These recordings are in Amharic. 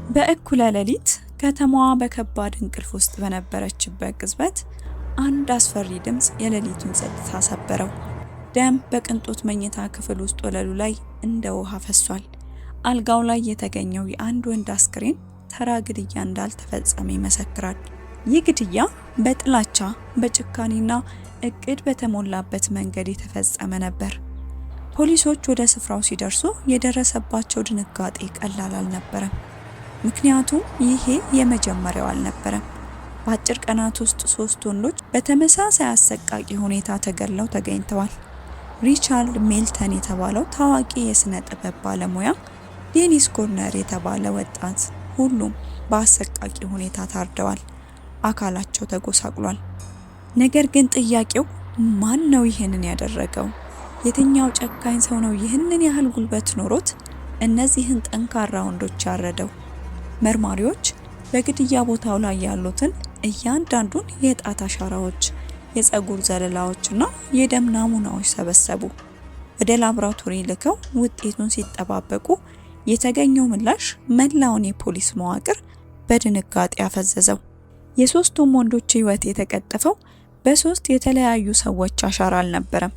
በእኩለ ሌሊት ከተማዋ በከባድ እንቅልፍ ውስጥ በነበረችበት ቅጽበት አንድ አስፈሪ ድምፅ የሌሊቱን ጸጥታ ሰበረው። ደም በቅንጦት መኝታ ክፍል ውስጥ ወለሉ ላይ እንደ ውሃ ፈሷል። አልጋው ላይ የተገኘው የአንድ ወንድ አስክሬን ተራ ግድያ እንዳልተፈጸመ ይመሰክራል። ይህ ግድያ በጥላቻ በጭካኔና እቅድ በተሞላበት መንገድ የተፈጸመ ነበር። ፖሊሶች ወደ ስፍራው ሲደርሱ የደረሰባቸው ድንጋጤ ቀላል አልነበረም። ምክንያቱም ይሄ የመጀመሪያው አልነበረም። በአጭር ቀናት ውስጥ 3 ወንዶች በተመሳሳይ አሰቃቂ ሁኔታ ተገድለው ተገኝተዋል። ሪቻርድ ሜልተን የተባለው ታዋቂ የሥነ ጥበብ ባለሙያ፣ ዴኒስ ኮርነር የተባለ ወጣት፣ ሁሉም በአሰቃቂ ሁኔታ ታርደዋል። አካላቸው ተጎሳቅሏል። ነገር ግን ጥያቄው ማን ነው ይህንን ያደረገው? የትኛው ጨካኝ ሰው ነው ይህንን ያህል ጉልበት ኖሮት እነዚህን ጠንካራ ወንዶች ያረደው? መርማሪዎች በግድያ ቦታው ላይ ያሉትን እያንዳንዱን የጣት አሻራዎች፣ የፀጉር ዘለላዎችና የደም ናሙናዎች ሰበሰቡ። ወደ ላቦራቶሪ ልከው ውጤቱን ሲጠባበቁ የተገኘው ምላሽ መላውን የፖሊስ መዋቅር በድንጋጤ አፈዘዘው። የሶስቱም ወንዶች ሕይወት የተቀጠፈው በሶስት የተለያዩ ሰዎች አሻራ አልነበረም፣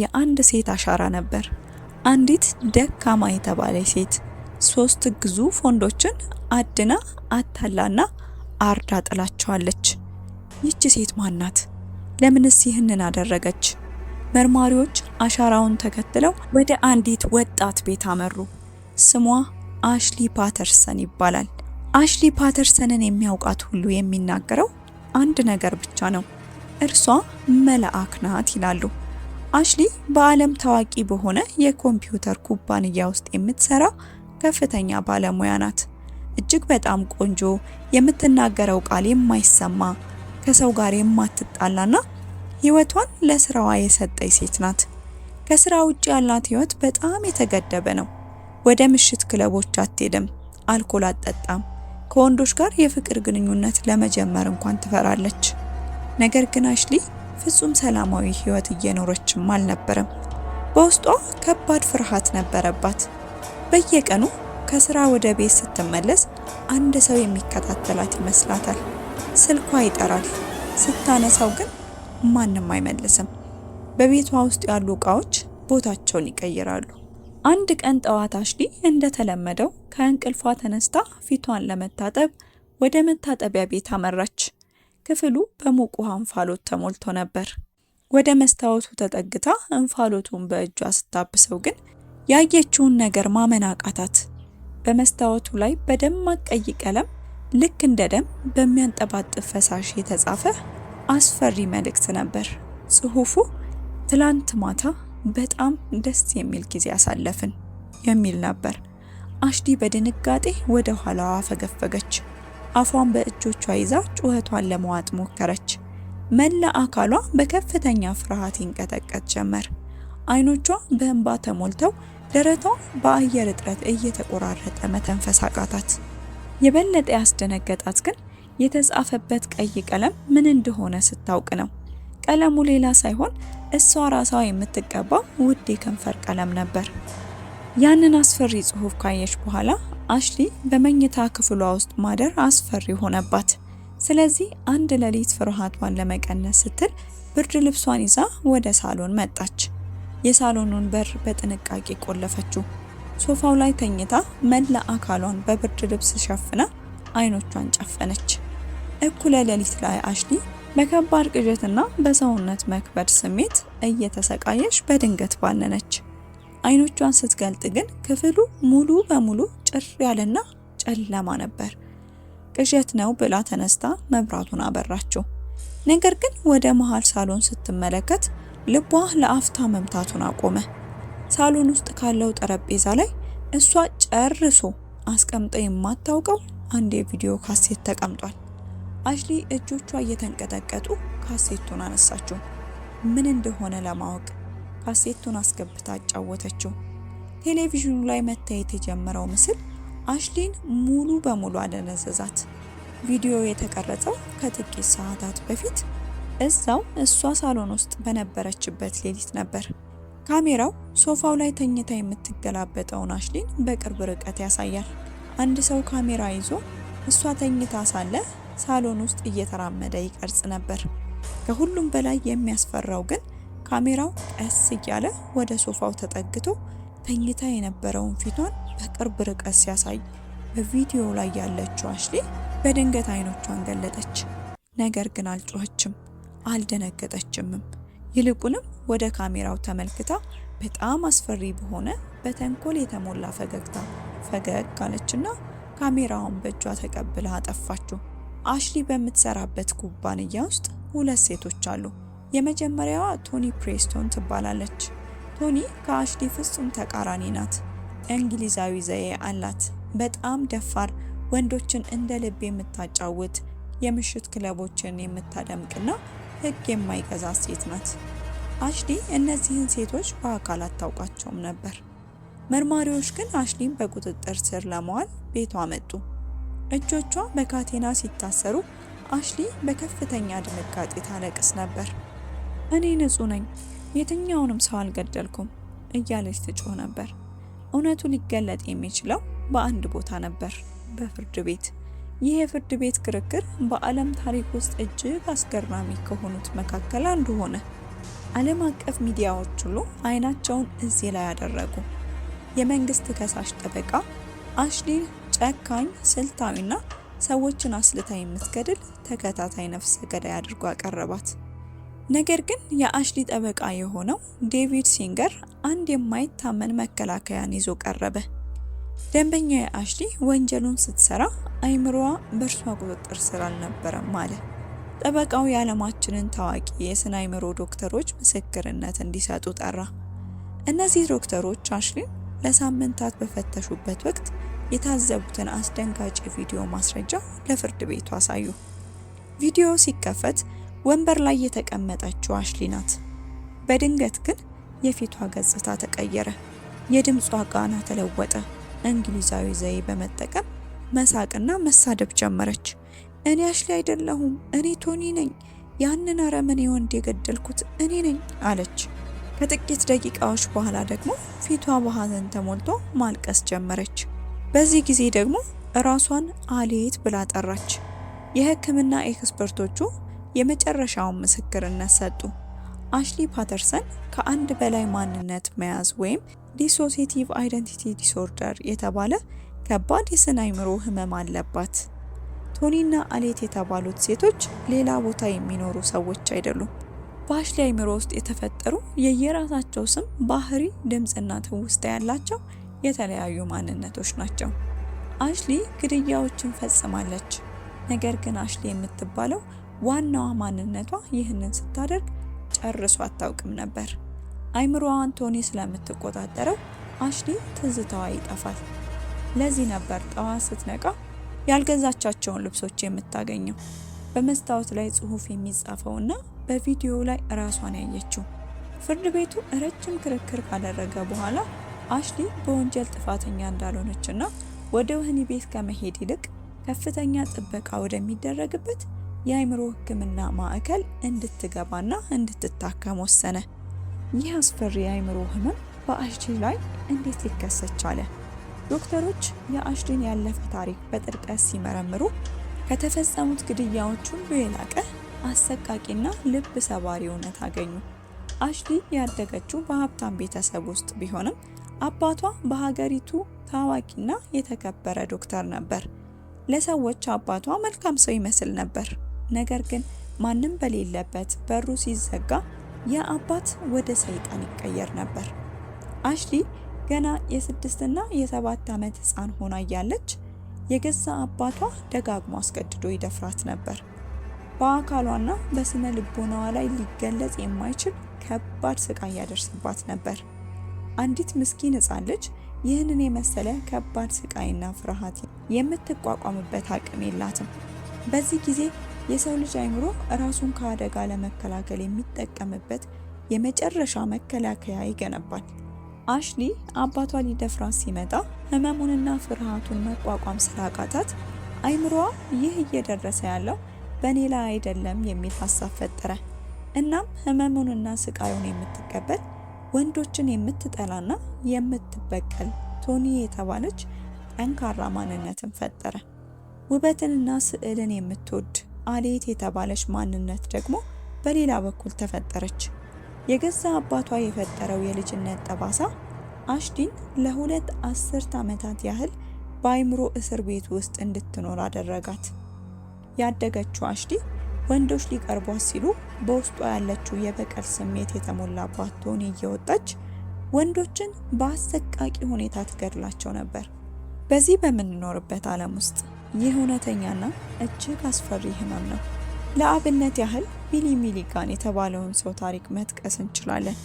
የአንድ ሴት አሻራ ነበር። አንዲት ደካማ የተባለች ሴት 3 ግዙፍ ወንዶችን አድና አታላና አርዳ ጥላቸዋለች። ይህች ሴት ማናት? ለምንስ ይህንን አደረገች? መርማሪዎች አሻራውን ተከትለው ወደ አንዲት ወጣት ቤት አመሩ። ስሟ አሽሊ ፓተርሰን ይባላል። አሽሊ ፓተርሰንን የሚያውቃት ሁሉ የሚናገረው አንድ ነገር ብቻ ነው፣ እርሷ መልአክ ናት ይላሉ። አሽሊ በዓለም ታዋቂ በሆነ የኮምፒውተር ኩባንያ ውስጥ የምትሰራ ከፍተኛ ባለሙያ ናት። እጅግ በጣም ቆንጆ፣ የምትናገረው ቃል የማይሰማ፣ ከሰው ጋር የማትጣላና ህይወቷን ለስራዋ የሰጠች ሴት ናት። ከስራ ውጭ ያላት ህይወት በጣም የተገደበ ነው። ወደ ምሽት ክለቦች አትሄድም፣ አልኮል አትጠጣም፣ ከወንዶች ጋር የፍቅር ግንኙነት ለመጀመር እንኳን ትፈራለች። ነገር ግን አሽሊ ፍጹም ሰላማዊ ህይወት እየኖረችም አልነበረም። በውስጧ ከባድ ፍርሃት ነበረባት። በየቀኑ ከስራ ወደ ቤት ስትመለስ አንድ ሰው የሚከታተላት ይመስላታል። ስልኳ ይጠራል። ስታነሳው ግን ማንም አይመልስም። በቤቷ ውስጥ ያሉ እቃዎች ቦታቸውን ይቀይራሉ። አንድ ቀን ጠዋት አሽሊ እንደተለመደው ከእንቅልፏ ተነስታ ፊቷን ለመታጠብ ወደ መታጠቢያ ቤት አመራች። ክፍሉ በሙቅ ውሃ እንፋሎት ተሞልቶ ነበር። ወደ መስታወቱ ተጠግታ እንፋሎቱን በእጇ ስታብሰው ግን ያየችውን ነገር ማመን አቃታት። በመስታወቱ ላይ በደማቅ ቀይ ቀለም ልክ እንደ ደም በሚያንጠባጥብ ፈሳሽ የተጻፈ አስፈሪ መልእክት ነበር። ጽሑፉ ትላንት ማታ በጣም ደስ የሚል ጊዜ አሳለፍን የሚል ነበር። አሽሊ በድንጋጤ ወደ ኋላዋ ፈገፈገች። አፏን በእጆቿ ይዛ ጩኸቷን ለመዋጥ ሞከረች። መላ አካሏ በከፍተኛ ፍርሃት ይንቀጠቀጥ ጀመር። አይኖቿ በእንባ ተሞልተው ደረቷ በአየር እጥረት እየተቆራረጠ መተንፈስ አቃታት። የበለጠ ያስደነገጣት ግን የተጻፈበት ቀይ ቀለም ምን እንደሆነ ስታውቅ ነው። ቀለሙ ሌላ ሳይሆን እሷ ራሷ የምትቀባው ውድ የከንፈር ቀለም ነበር። ያንን አስፈሪ ጽሑፍ ካየች በኋላ አሽሊ በመኝታ ክፍሏ ውስጥ ማደር አስፈሪ ሆነባት። ስለዚህ አንድ ሌሊት ፍርሃቷን ለመቀነስ ስትል ብርድ ልብሷን ይዛ ወደ ሳሎን መጣች። የሳሎኑን በር በጥንቃቄ ቆለፈችው። ሶፋው ላይ ተኝታ መላ አካሏን በብርድ ልብስ ሸፍና አይኖቿን ጨፈነች። እኩለ ሌሊት ላይ አሽሊ በከባድ ቅዠትና በሰውነት መክበድ ስሜት እየተሰቃየች በድንገት ባነነች። አይኖቿን ስትገልጥ ግን ክፍሉ ሙሉ በሙሉ ጭር ያለና ጨለማ ነበር። ቅዠት ነው ብላ ተነስታ መብራቱን አበራችው። ነገር ግን ወደ መሃል ሳሎን ስትመለከት ልቧ ለአፍታ መምታቱን አቆመ። ሳሎን ውስጥ ካለው ጠረጴዛ ላይ እሷ ጨርሶ አስቀምጠ የማታውቀው አንድ የቪዲዮ ካሴት ተቀምጧል። አሽሊ እጆቿ እየተንቀጠቀጡ ካሴቱን አነሳችው። ምን እንደሆነ ለማወቅ ካሴቱን አስገብታ አጫወተችው። ቴሌቪዥኑ ላይ መታየት የጀመረው ምስል አሽሊን ሙሉ በሙሉ አደነዘዛት። ቪዲዮ የተቀረጸው ከጥቂት ሰዓታት በፊት እዛው እሷ ሳሎን ውስጥ በነበረችበት ሌሊት ነበር። ካሜራው ሶፋው ላይ ተኝታ የምትገላበጠውን አሽሊን በቅርብ ርቀት ያሳያል። አንድ ሰው ካሜራ ይዞ እሷ ተኝታ ሳለ ሳሎን ውስጥ እየተራመደ ይቀርጽ ነበር። ከሁሉም በላይ የሚያስፈራው ግን ካሜራው ቀስ እያለ ወደ ሶፋው ተጠግቶ ተኝታ የነበረውን ፊቷን በቅርብ ርቀት ሲያሳይ፣ በቪዲዮ ላይ ያለችው አሽሊ በድንገት አይኖቿን ገለጠች። ነገር ግን አልጮኸችም፣ አልደነገጠችምም። ይልቁንም ወደ ካሜራው ተመልክታ በጣም አስፈሪ በሆነ በተንኮል የተሞላ ፈገግታ ፈገግ አለችና ካሜራውን በእጇ ተቀብላ አጠፋችው። አሽሊ በምትሰራበት ኩባንያ ውስጥ ሁለት ሴቶች አሉ። የመጀመሪያዋ ቶኒ ፕሬስቶን ትባላለች። ቶኒ ከአሽሊ ፍጹም ተቃራኒ ናት። እንግሊዛዊ ዘዬ አላት። በጣም ደፋር፣ ወንዶችን እንደ ልብ የምታጫውት፣ የምሽት ክለቦችን የምታደምቅና ሕግ የማይገዛት ሴት ናት። አሽሊ እነዚህን ሴቶች በአካል አታውቃቸውም ነበር። መርማሪዎች ግን አሽሊን በቁጥጥር ስር ለማዋል ቤቷ መጡ። እጆቿ በካቴና ሲታሰሩ አሽሊ በከፍተኛ ድንጋጤ ታለቅስ ነበር። እኔ ንጹህ ነኝ፣ የትኛውንም ሰው አልገደልኩም እያለች ትጮህ ነበር። እውነቱ ሊገለጥ የሚችለው በአንድ ቦታ ነበር፣ በፍርድ ቤት። ይህ የፍርድ ቤት ክርክር በዓለም ታሪክ ውስጥ እጅግ አስገራሚ ከሆኑት መካከል አንዱ ሆነ። ዓለም አቀፍ ሚዲያዎች ሁሉ አይናቸውን እዚህ ላይ ያደረጉ። የመንግስት ከሳሽ ጠበቃ አሽሊ ጨካኝ፣ ስልታዊና ሰዎችን አስልታ የምትገድል ተከታታይ ነፍሰ ገዳይ አድርጎ አቀረባት። ነገር ግን የአሽሊ ጠበቃ የሆነው ዴቪድ ሲንገር አንድ የማይታመን መከላከያን ይዞ ቀረበ። ደንበኛ የአሽሊ ወንጀሉን ስትሰራ አይምሮዋ በእርሷ ቁጥጥር ስር አልነበረም አለ። ጠበቃው የዓለማችንን ታዋቂ የስነ አይምሮ ዶክተሮች ምስክርነት እንዲሰጡ ጠራ። እነዚህ ዶክተሮች አሽሊን ለሳምንታት በፈተሹበት ወቅት የታዘቡትን አስደንጋጭ ቪዲዮ ማስረጃ ለፍርድ ቤቱ አሳዩ። ቪዲዮ ሲከፈት ወንበር ላይ የተቀመጠችው አሽሊ ናት። በድንገት ግን የፊቷ ገጽታ ተቀየረ። የድምጿ ቃና ተለወጠ። እንግሊዛዊ ዘዬ በመጠቀም መሳቅና መሳደብ ጀመረች። እኔ አሽሊ አይደለሁም፣ እኔ ቶኒ ነኝ። ያንን አረመኔ ወንድ የገደልኩት እኔ ነኝ አለች። ከጥቂት ደቂቃዎች በኋላ ደግሞ ፊቷ በሐዘን ተሞልቶ ማልቀስ ጀመረች። በዚህ ጊዜ ደግሞ ራሷን አሌት ብላ ጠራች። የሕክምና ኤክስፐርቶቹ የመጨረሻውን ምስክርነት ሰጡ። አሽሊ ፓተርሰን ከአንድ በላይ ማንነት መያዝ ወይም ዲሶሲቲቭ አይደንቲቲ ዲስኦርደር የተባለ ከባድ የስነ አእምሮ ህመም አለባት። ቶኒና አሌት የተባሉት ሴቶች ሌላ ቦታ የሚኖሩ ሰዎች አይደሉም። በአሽሊ አእምሮ ውስጥ የተፈጠሩ የየራሳቸው ስም፣ ባህሪ፣ ድምጽና ትውስታ ያላቸው የተለያዩ ማንነቶች ናቸው። አሽሊ ግድያዎችን ፈጽማለች። ነገር ግን አሽሊ የምትባለው ዋናዋ ማንነቷ ይህንን ስታደርግ ጨርሶ አታውቅም ነበር። አይምሮዋን ቶኒ ስለምትቆጣጠረው አሽሊ ትዝታዋ ይጠፋል። ለዚህ ነበር ጠዋት ስትነቃ ያልገዛቻቸውን ልብሶች የምታገኘው፣ በመስታወት ላይ ጽሑፍ የሚጻፈውና በቪዲዮ ላይ ራሷን ያየችው። ፍርድ ቤቱ ረጅም ክርክር ካደረገ በኋላ አሽሊ በወንጀል ጥፋተኛ እንዳልሆነችና ወደ ወህኒ ቤት ከመሄድ ይልቅ ከፍተኛ ጥበቃ ወደሚደረግበት የአእምሮ ሕክምና ማዕከል እንድትገባና እንድትታከም ወሰነ። ይህ አስፈሪ የአእምሮ ህመም በአሽሊ ላይ እንዴት ሊከሰት ቻለ? ዶክተሮች የአሽሊን ያለፈ ታሪክ በጥልቀት ሲመረምሩ ከተፈጸሙት ግድያዎች ሁሉ የላቀ አሰቃቂና ልብ ሰባሪ እውነት አገኙ። አሽሊ ያደገችው በሀብታም ቤተሰብ ውስጥ ቢሆንም አባቷ በሀገሪቱ ታዋቂና የተከበረ ዶክተር ነበር። ለሰዎች አባቷ መልካም ሰው ይመስል ነበር። ነገር ግን ማንም በሌለበት በሩ ሲዘጋ የአባት ወደ ሰይጣን ይቀየር ነበር። አሽሊ ገና የ6 እና የ7 ዓመት ህፃን ሆና እያለች የገዛ አባቷ ደጋግሞ አስገድዶ ይደፍራት ነበር። በአካሏና በስነ ልቦናዋ ላይ ሊገለጽ የማይችል ከባድ ስቃይ ያደርስባት ነበር። አንዲት ምስኪን ህፃን ልጅ ይህንን የመሰለ ከባድ ስቃይና ፍርሃት የምትቋቋምበት አቅም የላትም። በዚህ ጊዜ የሰው ልጅ አእምሮ ራሱን ከአደጋ ለመከላከል የሚጠቀምበት የመጨረሻ መከላከያ ይገነባል። አሽሊ አባቷ ሊደፍራት ሲመጣ ህመሙንና ፍርሃቱን መቋቋም ስላቃታት አእምሮዋ ይህ እየደረሰ ያለው በኔ ላይ አይደለም የሚል ሀሳብ ፈጠረ። እናም ህመሙንና ስቃዩን የምትቀበል ወንዶችን የምትጠላና የምትበቀል ቶኒ የተባለች ጠንካራ ማንነትን ፈጠረ። ውበትንና ስዕልን የምትወድ አሌት የተባለች ማንነት ደግሞ በሌላ በኩል ተፈጠረች። የገዛ አባቷ የፈጠረው የልጅነት ጠባሳ አሽሊን ለ2 አስርት ዓመታት ያህል በአይምሮ እስር ቤት ውስጥ እንድትኖር አደረጋት። ያደገችው አሽሊ ወንዶች ሊቀርቧት ሲሉ በውስጧ ያለችው የበቀል ስሜት የተሞላባት ቶኒ እየወጣች ወንዶችን በአሰቃቂ ሁኔታ ትገድላቸው ነበር። በዚህ በምንኖርበት ዓለም ውስጥ ይህ እውነተኛና እጅግ አስፈሪ ህመም ነው። ለአብነት ያህል ቢሊ ሚሊጋን የተባለውን ሰው ታሪክ መጥቀስ እንችላለን።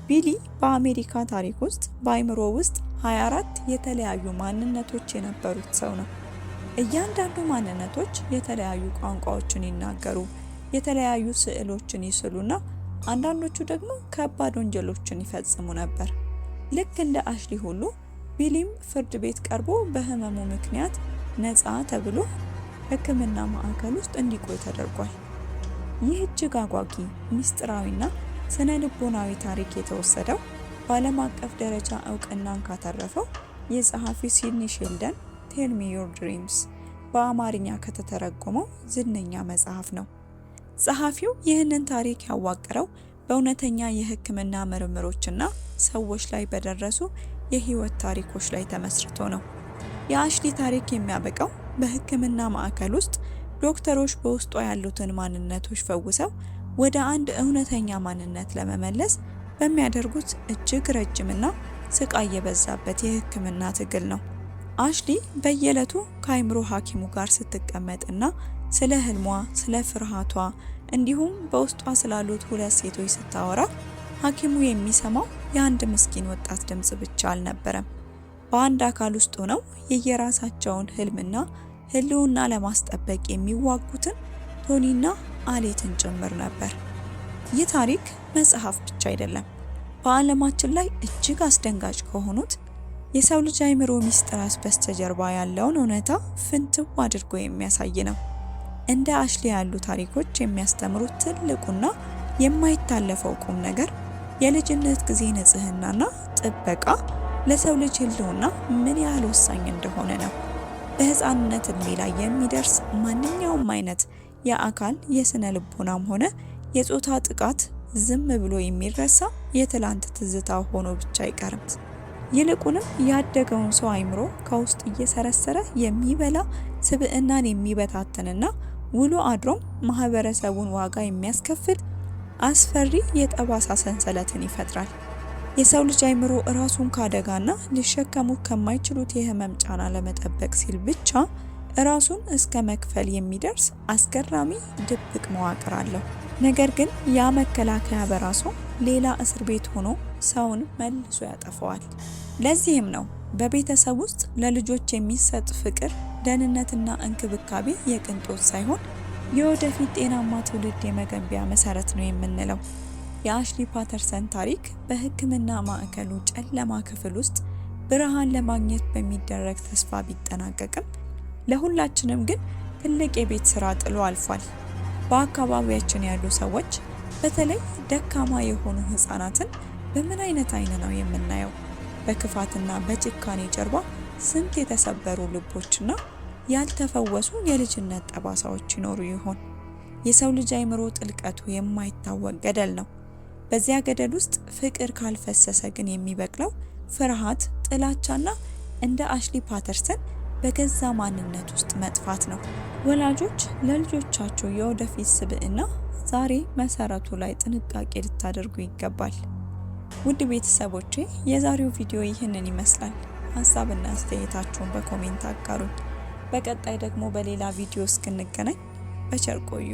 ቢሊ በአሜሪካ ታሪክ ውስጥ በአይምሮ ውስጥ 24 የተለያዩ ማንነቶች የነበሩት ሰው ነው። እያንዳንዱ ማንነቶች የተለያዩ ቋንቋዎችን ይናገሩ፣ የተለያዩ ስዕሎችን ይስሉና አንዳንዶቹ ደግሞ ከባድ ወንጀሎችን ይፈጽሙ ነበር። ልክ እንደ አሽሊ ሁሉ ቢሊም ፍርድ ቤት ቀርቦ በህመሙ ምክንያት ነፃ ተብሎ ሕክምና ማዕከል ውስጥ እንዲቆይ ተደርጓል። ይህ እጅግ አጓጊ ሚስጥራዊና ስነ ልቦናዊ ታሪክ የተወሰደው በዓለም አቀፍ ደረጃ እውቅናን ካተረፈው የጸሐፊ ሲድኒ ሼልደን ቴል ሚ ዮር ድሪምስ በአማርኛ ከተተረጎመው ዝነኛ መጽሐፍ ነው። ጸሐፊው ይህንን ታሪክ ያዋቀረው በእውነተኛ የሕክምና ምርምሮችና ሰዎች ላይ በደረሱ የህይወት ታሪኮች ላይ ተመስርቶ ነው። የአሽሊ ታሪክ የሚያበቃው በሕክምና ማዕከል ውስጥ ዶክተሮች በውስጧ ያሉትን ማንነቶች ፈውሰው ወደ አንድ እውነተኛ ማንነት ለመመለስ በሚያደርጉት እጅግ ረጅምና ስቃይ የበዛበት የሕክምና ትግል ነው። አሽሊ በየዕለቱ ከአይምሮ ሐኪሙ ጋር ስትቀመጥና ስለ ህልሟ፣ ስለ ፍርሃቷ እንዲሁም በውስጧ ስላሉት 2 ሴቶች ስታወራ ሐኪሙ የሚሰማው የአንድ ምስኪን ወጣት ድምጽ ብቻ አልነበረም። በአንድ አካል ውስጥ ሆነው የየራሳቸውን ህልምና ህልውና ለማስጠበቅ የሚዋጉትን ቶኒና አሌትን ጭምር ነበር። ይህ ታሪክ መጽሐፍ ብቻ አይደለም፣ በዓለማችን ላይ እጅግ አስደንጋጭ ከሆኑት የሰው ልጅ አይምሮ ሚስጥራት በስተጀርባ ያለውን እውነታ ፍንትው አድርጎ የሚያሳይ ነው። እንደ አሽሊ ያሉ ታሪኮች የሚያስተምሩት ትልቁና የማይታለፈው ቁም ነገር የልጅነት ጊዜ ንጽህናና ጥበቃ ለሰው ልጅ ህልውና ምን ያህል ወሳኝ እንደሆነ ነው። በህፃንነት እድሜ ላይ የሚደርስ ማንኛውም አይነት የአካል የስነ ልቦናም ሆነ የጾታ ጥቃት ዝም ብሎ የሚረሳ የትላንት ትዝታ ሆኖ ብቻ አይቀርም። ይልቁንም ያደገውን ሰው አይምሮ ከውስጥ እየሰረሰረ የሚበላ ስብዕናን የሚበታተንና ውሎ አድሮም ማህበረሰቡን ዋጋ የሚያስከፍል አስፈሪ የጠባሳ ሰንሰለትን ይፈጥራል። የሰው ልጅ አይምሮ ራሱን ካደጋና ሊሸከሙት ከማይችሉት የህመም ጫና ለመጠበቅ ሲል ብቻ ራሱን እስከ መክፈል የሚደርስ አስገራሚ ድብቅ መዋቅር አለው። ነገር ግን ያ መከላከያ በራሱ ሌላ እስር ቤት ሆኖ ሰውን መልሶ ያጠፋዋል። ለዚህም ነው በቤተሰብ ውስጥ ለልጆች የሚሰጥ ፍቅር፣ ደህንነትና እንክብካቤ የቅንጦት ሳይሆን የወደፊት ጤናማ ትውልድ የመገንቢያ መሰረት ነው የምንለው። የአሽሊ ፓተርሰን ታሪክ በሕክምና ማዕከሉ ጨለማ ክፍል ውስጥ ብርሃን ለማግኘት በሚደረግ ተስፋ ቢጠናቀቅም ለሁላችንም ግን ትልቅ የቤት ስራ ጥሎ አልፏል። በአካባቢያችን ያሉ ሰዎች በተለይ ደካማ የሆኑ ህፃናትን በምን አይነት አይን ነው የምናየው? በክፋትና በጭካኔ ጀርባ ስንት የተሰበሩ ልቦችና ያልተፈወሱ የልጅነት ጠባሳዎች ይኖሩ ይሆን? የሰው ልጅ አይምሮ ጥልቀቱ የማይታወቅ ገደል ነው። በዚያ ገደል ውስጥ ፍቅር ካልፈሰሰ ግን የሚበቅለው ፍርሃት፣ ጥላቻና እንደ አሽሊ ፓተርሰን በገዛ ማንነት ውስጥ መጥፋት ነው። ወላጆች ለልጆቻቸው የወደፊት ስብዕና ዛሬ መሰረቱ ላይ ጥንቃቄ ልታደርጉ ይገባል። ውድ ቤተሰቦቼ የዛሬው ቪዲዮ ይህንን ይመስላል። ሀሳብና አስተያየታችሁን በኮሜንት አጋሩኝ። በቀጣይ ደግሞ በሌላ ቪዲዮ እስክንገናኝ በቸር ቆዩ።